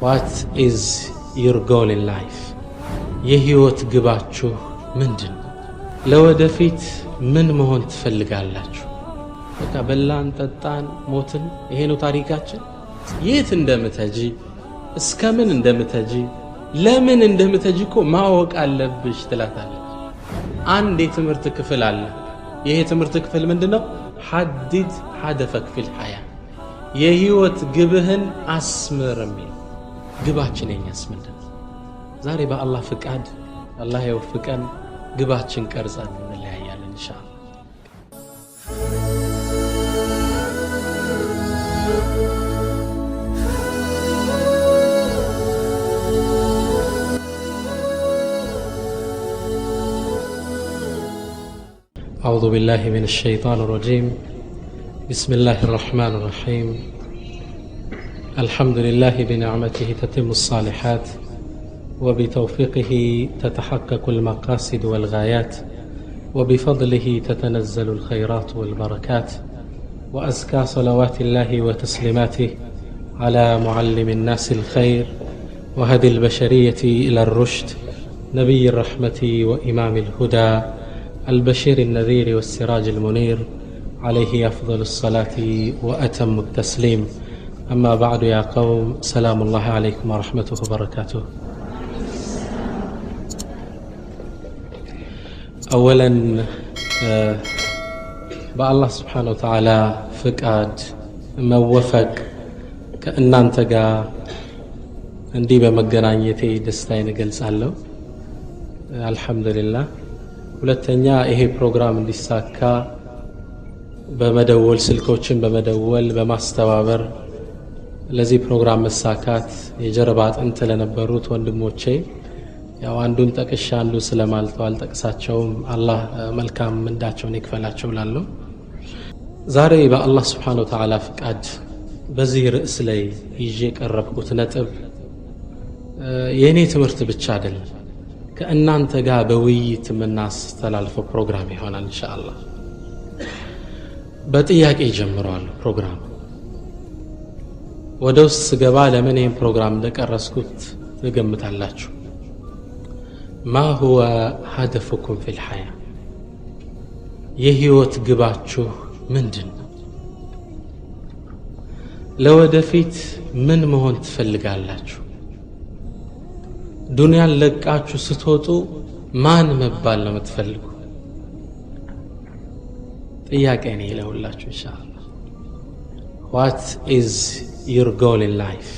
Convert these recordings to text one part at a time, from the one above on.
What is your goal in life? የህይወት ግባችሁ ምንድን ነው? ለወደፊት ምን መሆን ትፈልጋላችሁ? በቃ በላን ጠጣን ሞትን ይሄ ነው ታሪካችን? የት እንደምትጂ እስከ ምን እንደምትጂ ለምን እንደምትጂ እኮ ማወቅ አለብሽ ትላታለች። አንድ የትምህርት ክፍል አለ። ይሄ የትምህርት ክፍል ምንድነው? ሐዲድ ሐደፈክ ፊል ሐያ፣ የህይወት ግብህን አስምር የሚል። ግባችን የኛስ ምንድነው? ዛሬ በአላህ ፍቃድ አላህ ይወፍቀን ግባችን ቀርጸን እንለያያለን ኢንሻአላህ። أعوذ بالله من الشيطان الرجيم. بسم الله الرحمن الرحيم. الحمد لله بنعمته تتم الصالحات وبتوفيقه تتحقق المقاصد والغايات وبفضله تتنزل الخيرات والبركات وأزكى صلوات الله وتسليماته على معلم الناس الخير وهدي البشرية إلى الرشد نبي الرحمة وإمام الهدى البشير النذير والسراج المنير عليه أفضل الصلاة وأتم التسليم. أما بعد يا قوم سلام الله عليكم ورحمته وبركاته. أولا بالله سبحانه وتعالى فقاد موفق كأن أنتقى عندي بمقرانيتي دستين قلسالو الحمد لله. ሁለተኛ ይሄ ፕሮግራም እንዲሳካ በመደወል ስልኮችን በመደወል በማስተባበር ለዚህ ፕሮግራም መሳካት የጀርባ አጥንት ለነበሩት ወንድሞቼ ያው አንዱን ጠቅሻ አንዱ ስለማልተው አልጠቅሳቸውም፣ አላህ መልካም ምንዳቸውን ይክፈላቸው እላለሁ። ዛሬ በአላህ Subhanahu Wa Ta'ala ፍቃድ በዚህ ርዕስ ላይ ይዤ ቀረብኩት ነጥብ የኔ ትምህርት ብቻ አይደለም፣ ከእናንተ ጋር በውይይት የምናስተላልፈው ፕሮግራም ይሆናል ኢንሻአላህ። በጥያቄ ጀምሯል ፕሮግራም። ወደ ውስጥ ስገባ ለምን ይሄን ፕሮግራም እንደቀረስኩት ትገምታላችሁ? ما هو هدفكم في الحياة? የህይወት ግባችሁ ምንድነው? ለወደፊት ምን መሆን ትፈልጋላችሁ? ዱንያን ለቃችሁ ስትወጡ ማን መባል ነው የምትፈልጉ? ጥያቄ ነው ለሁላችሁ ኢንሻአላህ። What is your goal in life?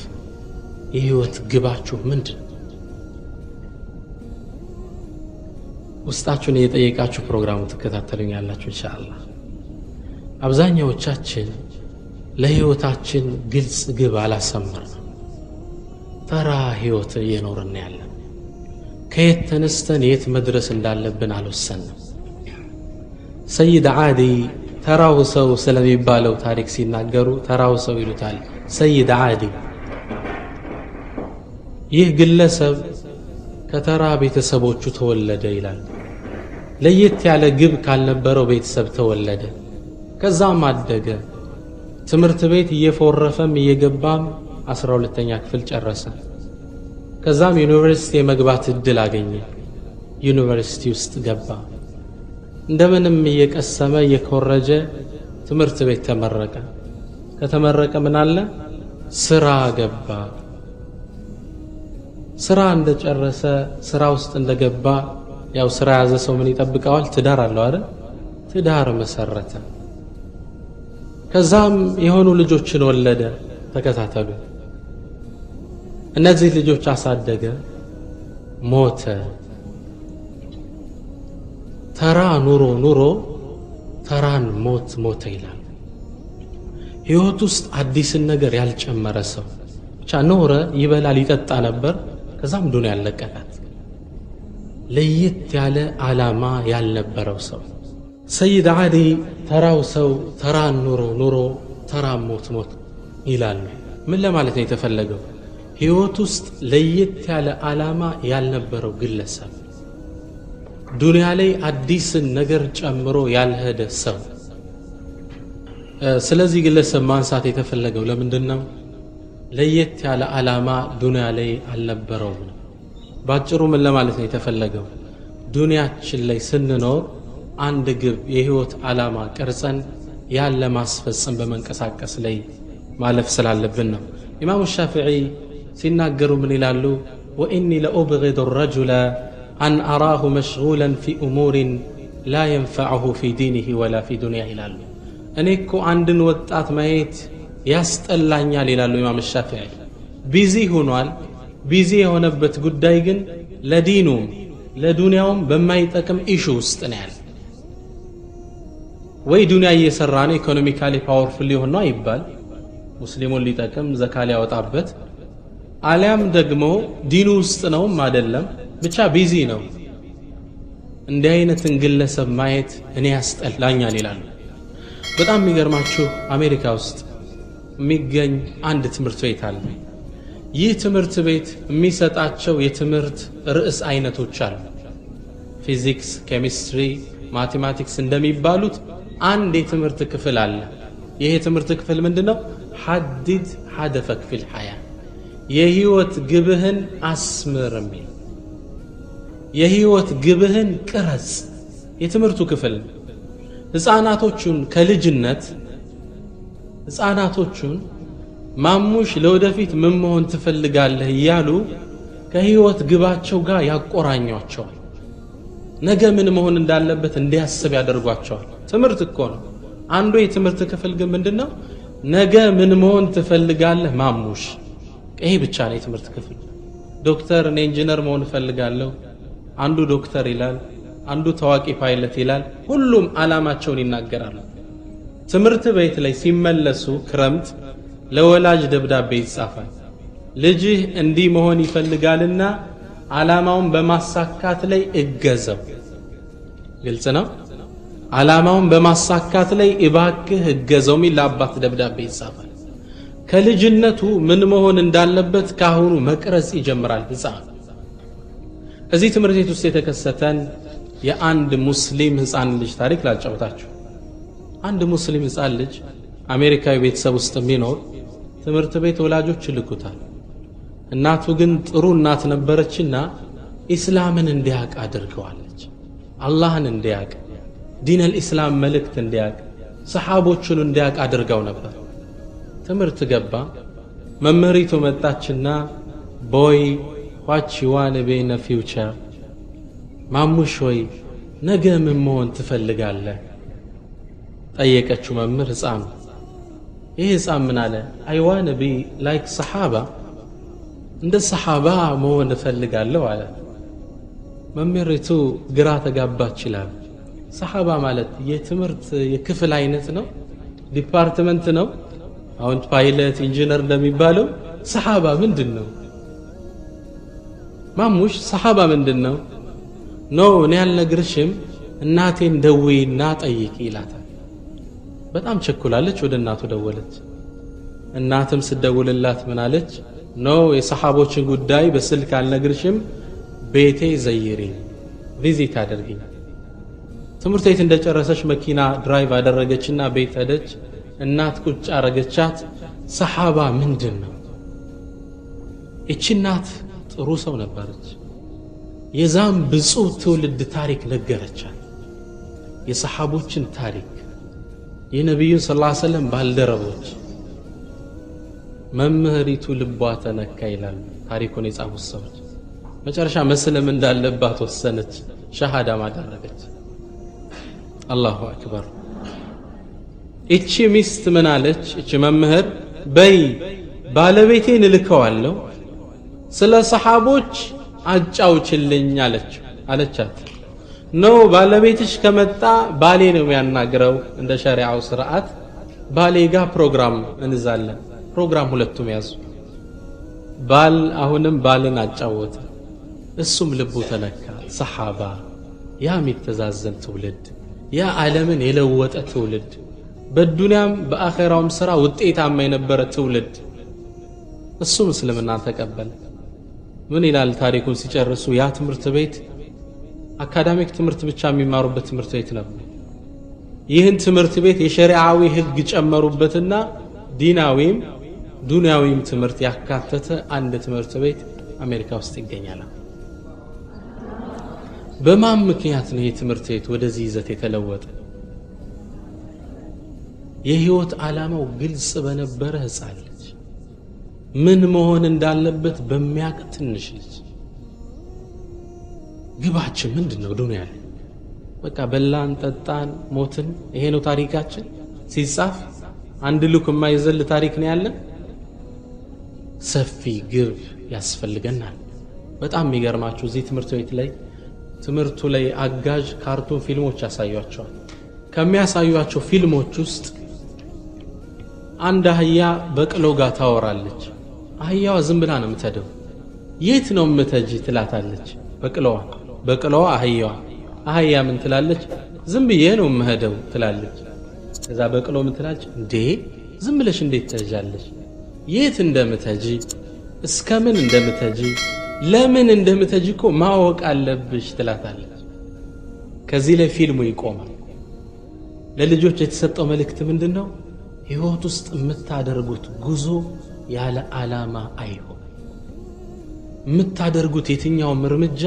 የህይወት ግባችሁ ምንድነው? ውስጣችሁን እየጠየቃችሁ ፕሮግራሙ ተከታተሉኛላችሁ ኢንሻአላህ። አብዛኛዎቻችን ለህይወታችን ግልጽ ግብ አላሰመርንም። ተራ ህይወት እየኖርን ያለን፣ ከየት ተነስተን የት መድረስ እንዳለብን አልወሰንም። ሰይድ ዓዲ ተራው ሰው ስለሚባለው ታሪክ ሲናገሩ ተራው ሰው ይሉታል ሰይድ ዓዲ። ይህ ግለሰብ ከተራ ቤተሰቦቹ ተወለደ ይላል። ለየት ያለ ግብ ካልነበረው ቤተሰብ ተወለደ። ከዛም አደገ። ትምህርት ቤት እየፎረፈም እየገባም 12ኛ ክፍል ጨረሰ። ከዛም ዩኒቨርሲቲ የመግባት እድል አገኘ። ዩኒቨርሲቲ ውስጥ ገባ። እንደምንም እየቀሰመ እየኮረጀ ትምህርት ቤት ተመረቀ። ከተመረቀ ምን አለ? ስራ ገባ። ስራ እንደጨረሰ ስራ ውስጥ እንደገባ ያው ስራ ያዘ ሰው ምን ይጠብቀዋል? ትዳር አለው አይደል? ትዳር መሰረተ። ከዛም የሆኑ ልጆችን ወለደ። ተከታተሉ። እነዚህ ልጆች አሳደገ፣ ሞተ። ተራ ኑሮ ኑሮ ተራን ሞት ሞተ ይላል። ህይወት ውስጥ አዲስን ነገር ያልጨመረ ሰው ብቻ ኖረ፣ ይበላል፣ ይጠጣ ነበር። ከዛም ዱንያ ያለቀላት። ለየት ያለ ዓላማ ያልነበረው ሰው ሰይድ ዓዲ ተራው ሰው ተራን ኑሮ ኑሮ ተራን ሞት ሞት ይላሉ። ምን ለማለት ነው የተፈለገው? ህይወት ውስጥ ለየት ያለ ዓላማ ያልነበረው ግለሰብ፣ ዱንያ ላይ አዲስን ነገር ጨምሮ ያልሄደ ሰው። ስለዚህ ግለሰብ ማንሳት የተፈለገው ለምንድን ነው? ለየት ያለ ዓላማ ዱንያ ላይ አልነበረውም። ባጭሩ ምን ለማለት ነው የተፈለገው? ዱንያችን ላይ ስንኖር አንድ ግብ የህይወት ዓላማ ቀርጸን ያለ ማስፈጸም በመንቀሳቀስ ላይ ማለፍ ስላለብን ነው። ኢማሙ ሻፊዒ ሲናገሩ ምን ይላሉ? ወኢኒ ለኡብጊዱ الرجل አን አራሁ መሽጉላን ፊ እሙሪን ላ የንፈዐሁ ፊ ዲኒሂ ወላ ፊ ዱንያህ ይላሉ። እኔ እኮ አንድን ወጣት ማየት ያስጠላኛል ይላሉ ኢማም ሻፊዒ። ቢዚ ሆኗል። ቢዚ የሆነበት ጉዳይ ግን ለዲኑም ለዱንያውም በማይጠቅም ኢሹ ውስጥ ነው ያለ። ወይ ዱንያ እየሰራ ነው ኢኮኖሚካሊ ፓወርፉል ሊሆን ነው ይባል፣ ሙስሊሙን ሊጠቅም ዘካ ሊያወጣበት፣ አሊያም ደግሞ ዲኑ ውስጥ ነውም አይደለም ብቻ ቢዚ ነው። እንዲህ አይነትን ግለሰብ ማየት እኔ ያስጠላኛል ይላሉ። በጣም የሚገርማችሁ አሜሪካ ውስጥ የሚገኝ አንድ ትምህርት ቤት አለ። ይህ ትምህርት ቤት የሚሰጣቸው የትምህርት ርዕስ አይነቶች አሉ። ፊዚክስ፣ ኬሚስትሪ፣ ማቴማቲክስ እንደሚባሉት አንድ የትምህርት ክፍል አለ። ይህ የትምህርት ክፍል ምንድነው? ሐዲድ ሐደፈክ ፊል ሐያ፣ የህይወት ግብህን አስምር የሚል የህይወት ግብህን ቅረጽ የትምህርቱ ክፍል። ህፃናቶቹን ከልጅነት ህፃናቶቹን ማሙሽ ለወደፊት ምን መሆን ትፈልጋለህ እያሉ ከህይወት ግባቸው ጋር ያቆራኟቸዋል። ነገ ምን መሆን እንዳለበት እንዲያስብ ያደርጓቸዋል። ትምህርት እኮ ነው። አንዱ የትምህርት ክፍል ግን ምንድነው? ነገ ምን መሆን ትፈልጋለህ ማሙሽ። ይሄ ብቻ ነው የትምህርት ክፍል። ዶክተር፣ እኔ ኢንጂነር መሆን እፈልጋለሁ። አንዱ ዶክተር ይላል፣ አንዱ ታዋቂ ፓይለት ይላል። ሁሉም ዓላማቸውን ይናገራሉ። ትምህርት ቤት ላይ ሲመለሱ ክረምት ለወላጅ ደብዳቤ ይጻፋል። ልጅህ እንዲህ መሆን ይፈልጋልና ዓላማውን በማሳካት ላይ እገዘው። ግልጽ ነው። ዓላማውን በማሳካት ላይ እባክህ እገዘው ሚል ለአባት ደብዳቤ ይጻፋል። ከልጅነቱ ምን መሆን እንዳለበት ካሁኑ መቅረጽ ይጀምራል ህፃን። እዚህ ትምህርት ቤት ውስጥ የተከሰተን የአንድ ሙስሊም ህፃን ልጅ ታሪክ ላጫውታችሁ። አንድ ሙስሊም ህፃን ልጅ አሜሪካዊ ቤተሰብ ውስጥ የሚኖር ትምህርት ቤት ወላጆች ይልኩታል። እናቱ ግን ጥሩ እናት ነበረችና ኢስላምን እንዲያቅ አድርገዋለች። አላህን እንዲያቅ፣ ዲነል ኢስላም መልእክት እንዲያቅ፣ ሰሃቦቹን እንዲያቅ አድርገው ነበር። ትምህርት ገባ። መምህሪቱ መጣችና ቦይ what you want to be in the future፣ ማሙሽ ሆይ ነገ ምን መሆን ትፈልጋለህ ጠየቀችው መምህር ህፃኑ። ይህ ህፃን ምን አለ? I want to be like ሰሃባ፣ እንደ ሰሃባ መሆን እፈልጋለሁ አለ። መምህሪቱ ግራ ተጋባች ይላል። ሰሃባ ማለት የትምህርት የክፍል አይነት ነው፣ ዲፓርትመንት ነው። አሁን ፓይለት ኢንጂነር እንደሚባለው ሰሃባ ምንድነው? ማሙሽ ሰሃባ ምንድነው? እኔ ያልነግርሽም እናቴን ደውይና ጠይቂ ይላታል። በጣም ቸኩላለች። ወደ እናቱ ደወለች። እናትም ስደውልላት ምን አለች? የሰሃቦችን ጉዳይ በስልክ አልነግርሽም፣ ቤቴ ዘይሪኝ፣ ቪዚት አድርጊኝ። ትምህርት ቤት እንደጨረሰች መኪና ድራይቭ አደረገችና ቤት ሄደች። እናት ቁጭ አረገቻት። ሰሃባ ምንድነው? እቺ እናት ጥሩ ሰው ነበረች። የዛም ብፁዕ ትውልድ ታሪክ ነገረቻት። የሰሃቦችን ታሪክ፣ የነብዩን ሰለላሁ ዐለይሂ ወሰለም ባልደረቦች። መምህሪቱ ልቧ ተነካ ይላል ታሪኩን የጻፉት ሰዎች። መጨረሻ መስለም እንዳለባት ወሰነች። ሸሃዳ ማደረገች። አላሁ አክበር። እቺ ሚስት ምን አለች? እቺ መምህር በይ ባለቤቴን እልከዋለሁ፣ ስለ ሰሃቦች አጫውችልኝ አለቻት። ባለቤትሽ ከመጣ ባሌ ነው የሚያናግረው። እንደ ሸሪዓው ስርዓት ባሌ ጋር ፕሮግራም እንዛለን። ፕሮግራም ሁለቱም ያዙ። ባል አሁንም ባልን አጫወተ። እሱም ልቡ ተነካ። ሰሃባ፣ ያ የሚተዛዘን ትውልድ፣ ያ ዓለምን የለወጠ ትውልድ፣ በዱንያም በአኺራውም ስራ ውጤታማ የነበረ ትውልድ። እሱም እስልምና ተቀበለ። ምን ይላል ታሪኩን ሲጨርሱ? ያ ትምህርት ቤት አካዳሚክ ትምህርት ብቻ የሚማሩበት ትምህርት ቤት ነበር። ይህን ትምህርት ቤት የሸሪዓዊ ህግ ጨመሩበትና ዲናዊም ዱንያዊም ትምህርት ያካተተ አንድ ትምህርት ቤት አሜሪካ ውስጥ ይገኛል። በማን ምክንያት ነው የትምህርት ቤት ወደዚህ ይዘት የተለወጠ? የህይወት ዓላማው ግልጽ በነበረ ህፃን ልጅ ምን መሆን እንዳለበት በሚያቅ ትንሽ ልጅ ግባችን ምንድነው? ዱንያ ላይ በቃ በላን ጠጣን ሞትን፣ ይሄ ነው ታሪካችን። ሲጻፍ አንድ ሉክ የማይዘል ታሪክ ነው ያለን። ሰፊ ግብ ያስፈልገናል። በጣም የሚገርማችሁ እዚህ ትምህርት ቤት ላይ ትምህርቱ ላይ አጋዥ ካርቱን ፊልሞች ያሳዩአቸዋል። ከሚያሳዩአቸው ፊልሞች ውስጥ አንድ አህያ በቅሎ ጋር ታወራለች። አህያዋ ዝም ብላ ነው የምትሄደው። የት ነው የምትሄጂ ትላታለች በቅሎዋ አህያ ምን ትላለች? ዝም ብዬ ነው የምሄደው ትላለች። ከዛ በቅሎ ምን ትላለች? እንዴ ዝም ብለሽ እንዴት ትሄጃለሽ? የት እንደምትሄጂ እስከምን እንደምትሄጂ ለምን እንደምትሄጂ እኮ ማወቅ አለብሽ ትላታለች። ከዚህ ላይ ፊልሙ ይቆማል። ለልጆች የተሰጠው መልእክት ምንድነው? ህይወት ውስጥ የምታደርጉት ጉዞ ያለ ዓላማ አይሆን። የምታደርጉት የትኛውም እርምጃ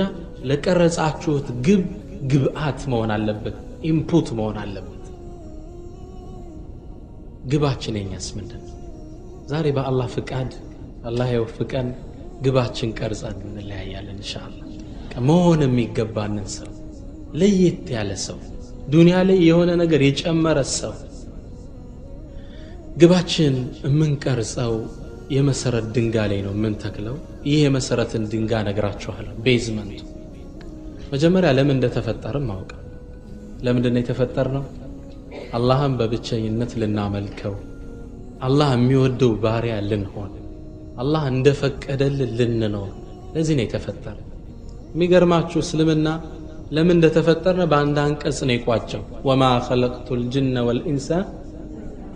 ለቀረጻችሁት ግብአት መሆን አለበት፣ ኢንፑት መሆን አለበት። ግባችን የኛስ ምንድነው? ዛሬ በአላህ ፍቃድ አላህ ይወፍቀን ግባችን ቀርጸን እንለያያለን ኢንሻአላህ። መሆን የሚገባንን ሰው፣ ለየት ያለ ሰው፣ ዱንያ ላይ የሆነ ነገር የጨመረ ሰው። ግባችን የምንቀርጸው የመሰረት ድንጋይ ላይ ነው የምንተክለው። ይህ የመሰረትን ድንጋይ ነግራችኋለሁ። ቤዝመንቱ መጀመሪያ ለምን እንደተፈጠርን ማወቅ። ለምንድነው የተፈጠርነው? አላህን በብቸኝነት ልናመልከው፣ አላህ የሚወደው ባሪያ ልንሆን፣ አላህ እንደፈቀደልን ልንኖር። ለዚህ ነው የተፈጠረ። የሚገርማችሁ እስልምና ለምን እንደተፈጠርነ በአንድ አንቀጽ ነው የቋጨው። ወማ ኸለቅቱል ጅነ ወልኢንሳ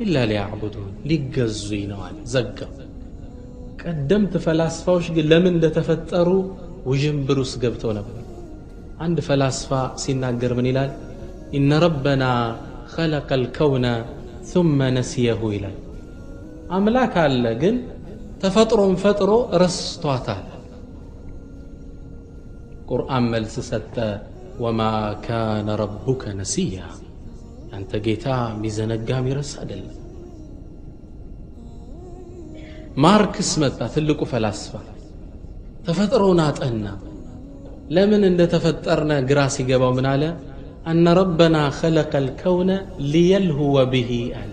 ኢላ ሊያዕቡዱን፣ ሊገዙኝ ነው አለ፣ ዘጋው። ቀደምት ፈላስፋዎች ግን ለምን እንደተፈጠሩ ውዥንብር ውስጥ ገብተው ነበር። አንድ ፈላስፋ ሲናገር ምን ይላል? ኢነ ረበና ኸለቀል ከውነ ثم ነሲየሁ ይላል። አምላክ አለ ግን ተፈጥሮን ፈጥሮ ረስቷታል። ቁርአን መልስ ሰጠ፣ ወማ ካነ ረቡከ ነሲያ፣ አንተ ጌታ ሚዘነጋ ሚረሳ አይደለም። ማርክስ መጣ፣ ትልቁ ፈላስፋ፣ ተፈጥሮን አጠና። ለምን እንደተፈጠርነ ግራ ሲገባው ምን አለ? አነ ረበና ኸለቀል ከውነ ሊየልሁወ ቢሂ አለ።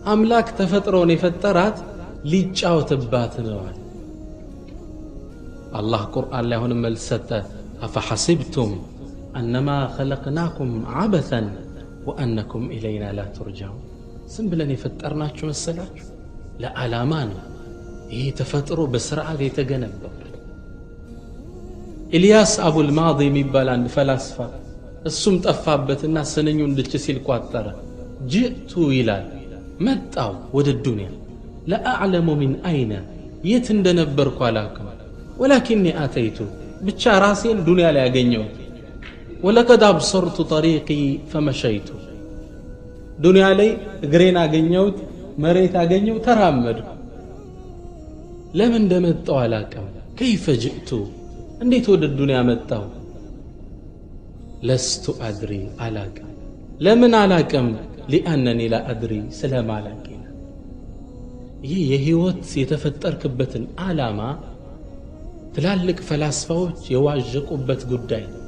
አምላክ ተፈጥሮን የፈጠራት ሊጫወትባት ነው አለ። አላህ ቁርአን ላይ አሁንም መልስ ሰጠ፣ አፈሐሲብቱም አነማ ኸለቅናኩም ዐበሰን ወአነኩም ኢለይና ላ ቱርጃዑን። ዝም ብለን የፈጠርናችሁ መሰላችሁ? ለዓላማ ነው። ይህ ተፈጥሮ በስርዓት የተገነባው። ኢልያስ አቡል ማዲ የሚባል አንድ ፈላስፋ እሱም ጠፋበትና ስንኙ እንድች ሲል ቋጠረ። ጅእቱ ይላል መጣው ወደ ዱንያ ለአዕለሙ ሚን አይነ፣ የት እንደነበርኩ አላውቅም። ወላኪኒ አተይቱ፣ ብቻ ራሴን ዱንያ ላይ ያገኘው። ወለቀድ አብሰርቱ ጠሪቂ ፈመሸይቱ፣ ዱንያ ላይ እግሬን አገኘሁት፣ መሬት አገኘው፣ ተራመድኩ። ለምን እንደመጣው አላውቅም። ከይፈ ጅእቱ፣ እንዴት ወደ ዱንያ መጣው? ለስቱ አድሪ፣ አላውቅም። ለምን አላውቅም? ሊአነኒ ላ አድሪ፣ ስለማላውቅ። ይህ የህይወት የተፈጠርክበትን ዓላማ ትላልቅ ፈላስፋዎች የዋዠቁበት ጉዳይ ነው።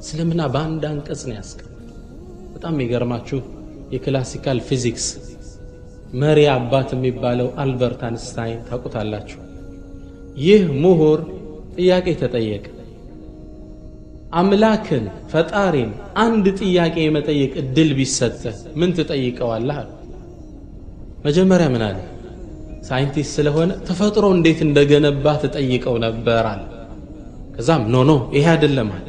እስልምና በአንድ አንቀጽ ነው ያስቀመጠው። በጣም የሚገርማችሁ የክላሲካል ፊዚክስ መሪ አባት የሚባለው አልበርት አንስታይን ታውቁታላችሁ። ይህ ምሁር ጥያቄ ተጠየቀ። አምላክን ፈጣሪን አንድ ጥያቄ የመጠየቅ እድል ቢሰጥህ ምን ትጠይቀዋለህ? መጀመሪያ ምን አለ? ሳይንቲስት ስለሆነ ተፈጥሮ እንዴት እንደገነባ ተጠይቀው ነበር አለ። ከዛም ኖ ይሄ አይደለም አለ።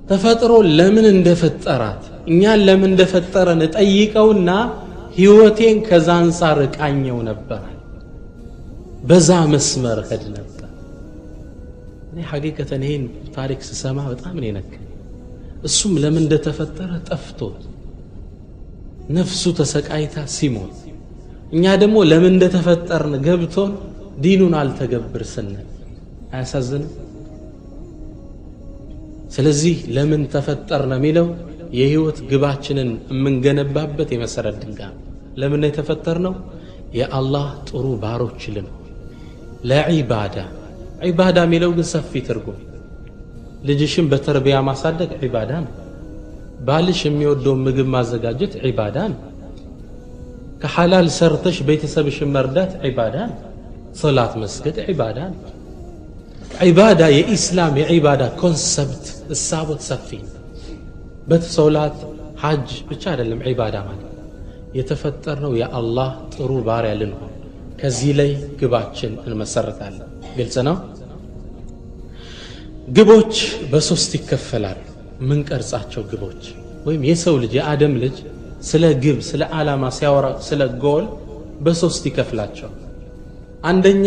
ተፈጥሮ ለምን እንደፈጠራት እኛን ለምን እንደፈጠረን ጠይቀውና ህይወቴን ከዛ አንፃር ቃኘው ነበር። በዛ መስመር ሄድ ነበር። እኔ ሐቂቀተን ይሄን ታሪክ ስሰማ በጣም ነው የነካኝ። እሱም ለምን እንደተፈጠረ ጠፍቶት ነፍሱ ተሰቃይታ ሲሞት እኛ ደግሞ ለምን እንደተፈጠርን ገብቶን ዲኑን አልተገብር ስንል አያሳዝንም? ስለዚህ ለምን ተፈጠርን የሚለው የህይወት ግባችንን የምንገነባበት የመሰረት ድንጋይ። ለምን የተፈጠርነው? የአላህ ጥሩ ባሮች ልንሆን ለዒባዳ። ዒባዳ የሚለው ግን ሰፊ ትርጉም። ልጅሽን በተርቢያ ማሳደግ ዒባዳ ነው። ባልሽ የሚወደውን ምግብ ማዘጋጀት ዒባዳ ነው። ከሐላል ሰርተሽ ቤተሰብሽን መርዳት ዒባዳ ነው። ሶላት መስገድ ዒባዳ ነው። ዒባዳ የኢስላም የዒባዳ ኮንሰፕት እሳቦት ሰፊ ነው። በሶላት ሐጅ ብቻ አይደለም ዒባዳ ማለት። የተፈጠርነው የአላህ ጥሩ ባሪያ ልንሆን ከዚህ ላይ ግባችን እንመሰርታለን። ግልጽ ነው። ግቦች በሶስት ይከፈላሉ። ምን ቀርጻቸው ግቦች ወይም የሰው ልጅ የአደም ልጅ ስለ ግብ ስለ ዓላማ ሲያወራ ስለ ጎል በሶስት ይከፍላቸው። አንደኛ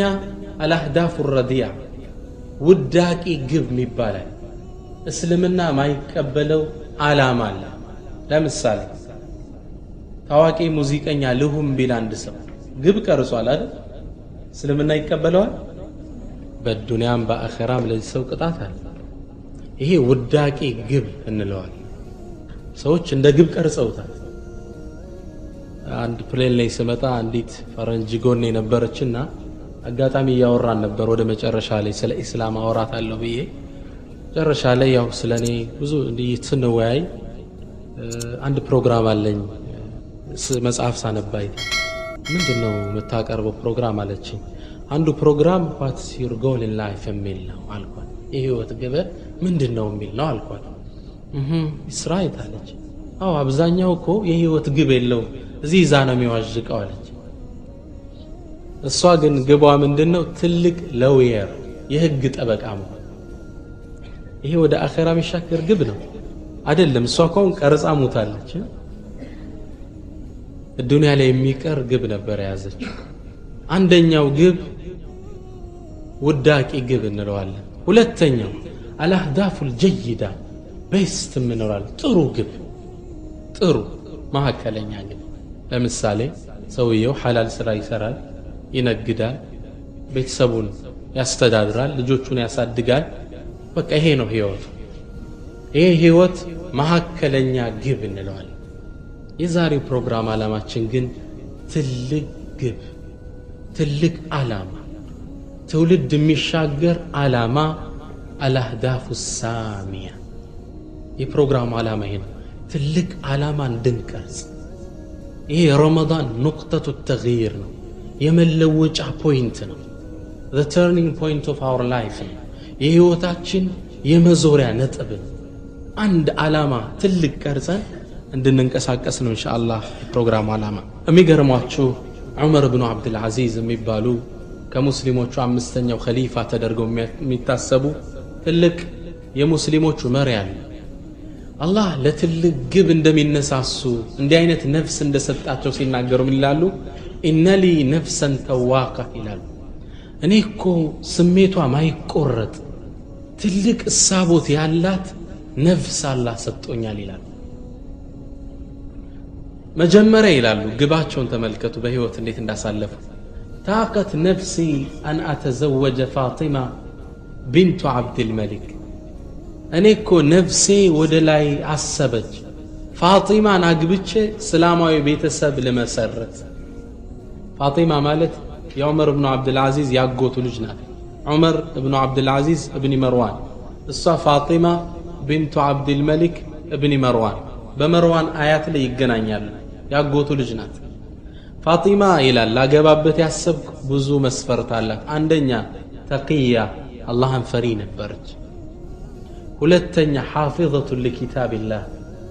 አልአህዳፉ ረዲያ ውዳቂ ግብ ይባላል። እስልምና ማይቀበለው ዓላማ አለ። ለምሳሌ ታዋቂ ሙዚቀኛ ልሁም ቢል አንድ ሰው ግብ ቀርጿል አይደል? እስልምና ይቀበለዋል? በዱንያም በአኺራም ለዚህ ሰው ቅጣት አለ። ይሄ ውዳቂ ግብ እንለዋል። ሰዎች እንደ ግብ ቀርጸውታል። አንድ ፕሌን ላይ ስመጣ አንዲት ፈረንጅ ጎኔ ነበረችና አጋጣሚ እያወራን ነበር። ወደ መጨረሻ ላይ ስለ ኢስላም አወራታለሁ ብዬ መጨረሻ ላይ ያው ስለኔ ብዙ እንዲህ ስንወያይ አንድ ፕሮግራም አለኝ መጽሐፍ ሳነባይ ምንድነው የምታቀርበው ፕሮግራም አለችኝ። አንዱ ፕሮግራም what's your goal in life የሚል ነው አልኳት። የህይወት ግብ ምንድነው የሚል ነው አልኳት። እስራኤል አለች። አዎ አብዛኛው እኮ የህይወት ግብ የለውም እዚህ ዛ ነው የሚዋዥቀው አለች። እሷ ግን ግቧ ምንድነው? ትልቅ ሎየር የህግ ጠበቃ መሆን። ይሄ ወደ አኺራ የሚሻገር ግብ ነው አይደለም። እሷ እኮ ቀርጻ ሞታለች። الدنيا ላይ የሚቀር ግብ ነበር ያዘችው። አንደኛው ግብ ውዳቂ ግብ እንለዋለን። ሁለተኛው አልአህዳፉ الجيدة ቤስት እንለዋለን። ጥሩ ግብ፣ ጥሩ ማዕከለኛ ግብ። ለምሳሌ ሰውየው ሐላል ስራ ይሰራል፣ ይነግዳል፣ ቤተሰቡን ያስተዳድራል፣ ልጆቹን ያሳድጋል። በቃ ይሄ ነው ህይወቱ። ይሄ ህይወት ማዕከለኛ ግብ እንለዋለን። የዛሬው ፕሮግራም ዓላማችን ግን ትልቅ ግብ፣ ትልቅ ዓላማ፣ ትውልድ የሚሻገር ዓላማ አልአህዳፉ ሳሚያ። የፕሮግራሙ ዓላማ ይሄ ነው። ትልቅ ዓላማ እንድንቀርጽ። ይሄ ረመዳን ኑቅጠቱ ተግይር ነው፣ የመለወጫ ፖይንት ነው። the turning point of our life ነው። የህይወታችን የመዞሪያ ነጥብ ነው። አንድ ዓላማ ትልቅ ቀርጸን እንድንንቀሳቀስ ነው ኢንሻአላህ የፕሮግራሙ ዓላማ። የሚገርማችሁ ዑመር ብኑ አብዱል አዚዝ የሚባሉ ከሙስሊሞቹ አምስተኛው ኸሊፋ ተደርገው የሚታሰቡ ትልቅ የሙስሊሞቹ መሪ አሉ። አላህ ለትልቅ ግብ እንደሚነሳሱ እንዲህ አይነት ነፍስ እንደሰጣቸው ሲናገሩ ምን ይላሉ? ኢነሊ ነፍሰን ተዋቃ ይላሉ። እኔ እኮ ስሜቷ ማይቆረጥ ትልቅ እሳቦት ያላት ነፍስ አላህ ሰጥቶኛል ይላሉ። መጀመሪያ ይላሉ ግባቸውን ተመልከቱ፣ በህይወት እንዴት እንዳሳለፉ። ታቀት ነፍሲ አን አተዘወጀ ፋጢማ ቢንቱ አብድልመሊክ። እኔ እኮ ነፍሴ ወደ ላይ አሰበች ፋጢማን አግብቼ እስላማዊ ቤተሰብ ልመሰረት። ፋጢማ ማለት የዑመር ብኑ አብዱልዓዚዝ ያጎቱ ልጅ ናት። ዑመር ብኑ አብዱልዓዚዝ እብኒ መርዋን፣ እሷ ፋጢማ ቢንቱ አብድልመሊክ እብኒ መርዋን። በመርዋን አያት ላይ ይገናኛሉ። ያጎቱ ልጅ ናት። ፋጢማ ይላል ላገባበት ያሰብኩ ብዙ መስፈርት አላት። አንደኛ ተቂያ አላህን ፈሪ ነበረች። ሁለተኛ ሓፊዘቱ ለኪታቢላህ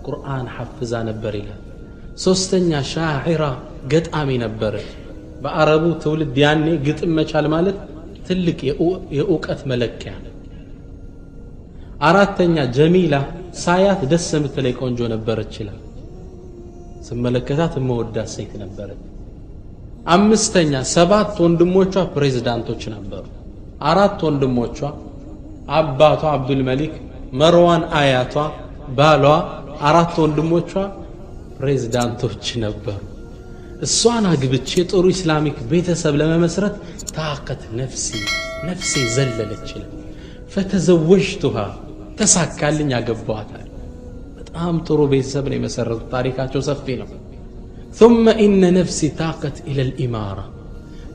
ቁርአን ሐፍዛ ነበር ይላል። ሶስተኛ ሻዒራ ገጣሚ ነበረች። በአረቡ ትውልድ ያኔ ግጥም መቻል ማለት ትልቅ የእውቀት መለኪያ። አራተኛ ጀሚላ ሳያት ደስ የምትለኝ ቆንጆ ነበረች ይላል። ስመለከታት የምወዳት ሴት ነበረች። አምስተኛ 7 ወንድሞቿ ፕሬዝዳንቶች ነበሩ። 4 ወንድሞቿ፣ አባቷ አብዱል መሊክ፣ መርዋን አያቷ፣ ባሏ፣ 4 ወንድሞቿ ፕሬዝዳንቶች ነበሩ። እሷን አግብቼ ጥሩ ኢስላሚክ ቤተሰብ ለመመስረት ታቀት ነፍሴ ዘለለች ይላል። ፈተዘወጅቱሃ ተሳካልኝ አገባዋታል። በጣም ጥሩ ቤተሰብ ነው የመሰረቱት። ታሪካቸው ሰፊ ነው። ثم إن نفسي طاقت إلى الإمارة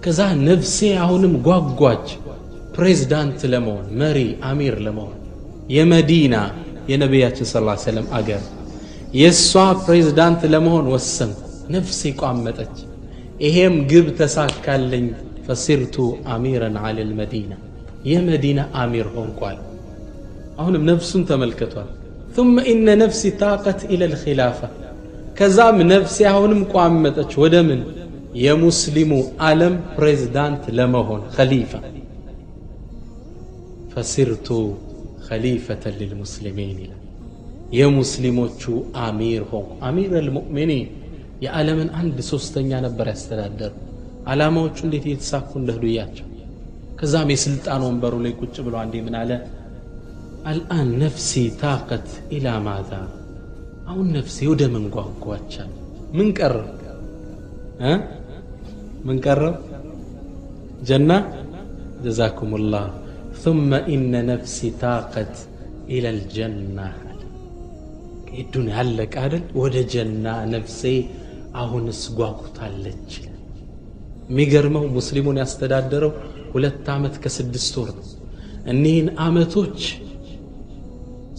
ከዛ ነፍሴ አሁንም ጓጓች ፕሬዝዳንት ለመሆን መሪ አሚር ለመሆን የመዲና የነቢያችን ሰለላሁ ዐለይሂ ወሰለም አገር የሷ ፕሬዝዳንት ለመሆን ወሰንኩ። ነፍሴ ቋመጠች። ይሄም ግብ ተሳካልኝ። فصرت أميرا على المدينة የመዲና አሚር ሆንኳል። አሁንም ነፍሱን ተመልከቷል። ثم إن نفسي طاقت إلى الخلافة ከዛም ነፍሴ አሁንም ቋመጠች ወደ ምን የሙስሊሙ ዓለም ፕሬዝዳንት ለመሆን ኸሊፋ فصرت خليفة للمسلمين ይላል። የሙስሊሞቹ አሚር ሆንኩ። አሚር المؤمنين የዓለምን 1/3 ነበር ያስተዳደሩ። ዓላማዎቹ እንዴት እየተሳኩ እንደሄዱ እያቸው። ከዛም የስልጣን ወንበሩ ላይ ቁጭ ብሎ አንዴ ምን አለ? الآن نفسي طاقت إلى ماذا አሁን ነፍሴ ወደ ምን ጓጓቻል? ምን ቀረ? ምን ቀረ? ጀና جزاكم الله. ثم إن نفسي طاقت إلى الجنة الدنيا علق አይደል? ወደ ጀና ነፍሴ አሁንስ ጓጉታለች። የሚገርመው ሙስሊሙን ያስተዳደረው 2 ዓመት ከ6 ወር ነው። እኒህን ዓመቶች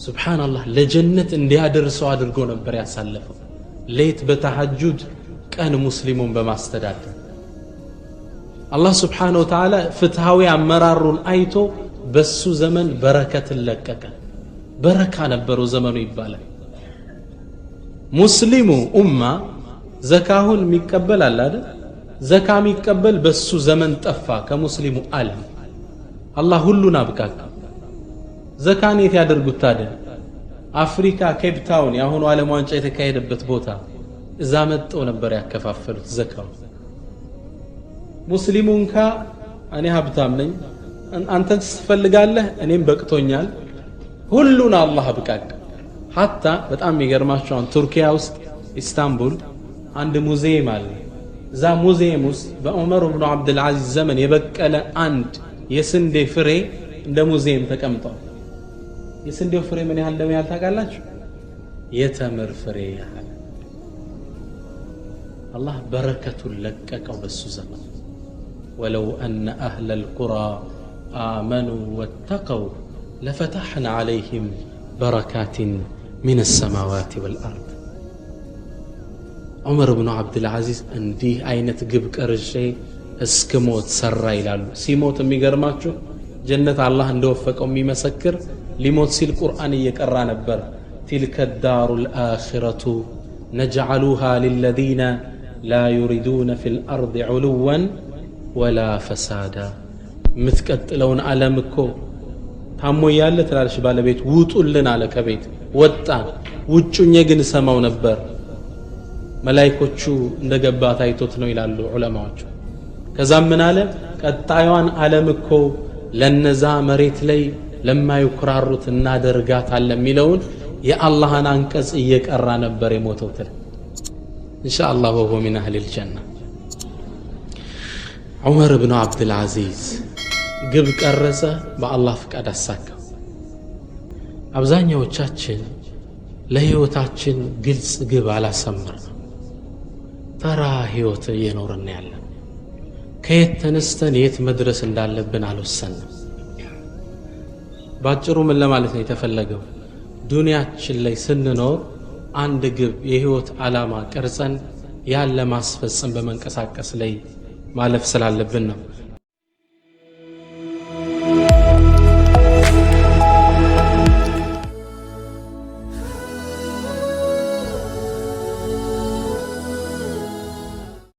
ሱብሃንአላህ ለጀነት እንዲያደርሰው አድርጎ ነበር ያሳለፈው። ሌት በተሐጁድ ቀን ሙስሊሙን በማስተዳደር አላህ ሱብሃነሁ ወተዓላ ፍትሃዊ አመራሩን አይቶ በሱ ዘመን በረከትን ለቀቀ። በረካ ነበረው ዘመኑ ይባላል። ሙስሊሙ ኡማ ዘካሁን የሚቀበል አለ አይደል? ዘካ የሚቀበል በሱ ዘመን ጠፋ ከሙስሊሙ ዓለም። አላህ ሁሉን አብቃቃ። ዘካን የት ያደርጉት ታዲያ? አፍሪካ ኬፕ ታውን የአሁኑ ዓለም ዋንጫ የተካሄደበት ቦታ እዛ መጥተው ነበር ያከፋፈሉት ዘካው። ሙስሊሙን እኔ ሀብታም ነኝ አንተን ትፈልጋለህ እኔም በቅቶኛል ሁሉን አላህ አብቃቃ። ሐታ በጣም የሚገርማችሁ ቱርኪያ ውስጥ ኢስታንቡል አንድ ሙዚየም አለ። እዛ ሙዚየም ውስጥ በዑመር ኢብኑ አብዱል አዚዝ ዘመን የበቀለ አንድ የስንዴ ፍሬ እንደ ሙዚየም ተቀምጧል። የስንዴው ፍሬ ምን ያህል እንደሚያህል ታውቃላችሁ? የተምር ፍሬ ያህል። አላህ በረከቱን ለቀቀው በሱ ዘመን። ወለው አነ አህለል ቁራ አመኑ ወተቀው ለፈተሕና ዐለይሂም በረካትን ሚነ ሰማዋት ወልአርድ። ዑመር ኢብኑ አብዱል አዚዝ እንዲህ አይነት ግብ ቀርሼ እስከ ሞት ሰራ ይላሉ። ሲሞት የሚገርማችሁ ጀነት አላህ እንደወፈቀው የሚመሰክር ሊሞት ሲል ቁርአን እየቀራ ነበር። تلك الدار الآخرة نجعلها للذين لا يريدون في الأرض علوا ولا فسادا متقتلون ዓለምኮ ታሞ ያለ ትላልሽ ባለቤት ውጡልን አለ ከቤት ወጣን። ውጩኝ ግን ሰማው ነበር መላእክቶቹ እንደገባ ታይቶት ነው ይላሉ ዑለማዎቹ። ከዛም ምን አለ? ቀጣዩን ዓለምኮ ለነዛ መሬት ላይ ለማይኩራሩት እናደርጋታለን የሚለውን የአላህን አንቀጽ እየቀራ ነበር የሞተው። ኢንሻአላህ ወሆ ሚን አህሊል ጀና። ዑመር ኢብኑ አብዱል አዚዝ ግብ ቀረጸ፣ በአላህ ፍቃድ አሳካው። አብዛኛዎቻችን ለህይወታችን ግልጽ ግብ አላሰመርንም። ተራ ህይወት እየኖርን ያለን፣ ከየት ተነስተን የት መድረስ እንዳለብን አልወሰንም። ባጭሩ ምን ለማለት ነው የተፈለገው? ዱንያችን ላይ ስንኖር አንድ ግብ የህይወት ዓላማ ቀርጸን ያለ ማስፈጸም በመንቀሳቀስ ላይ ማለፍ ስላለብን ነው።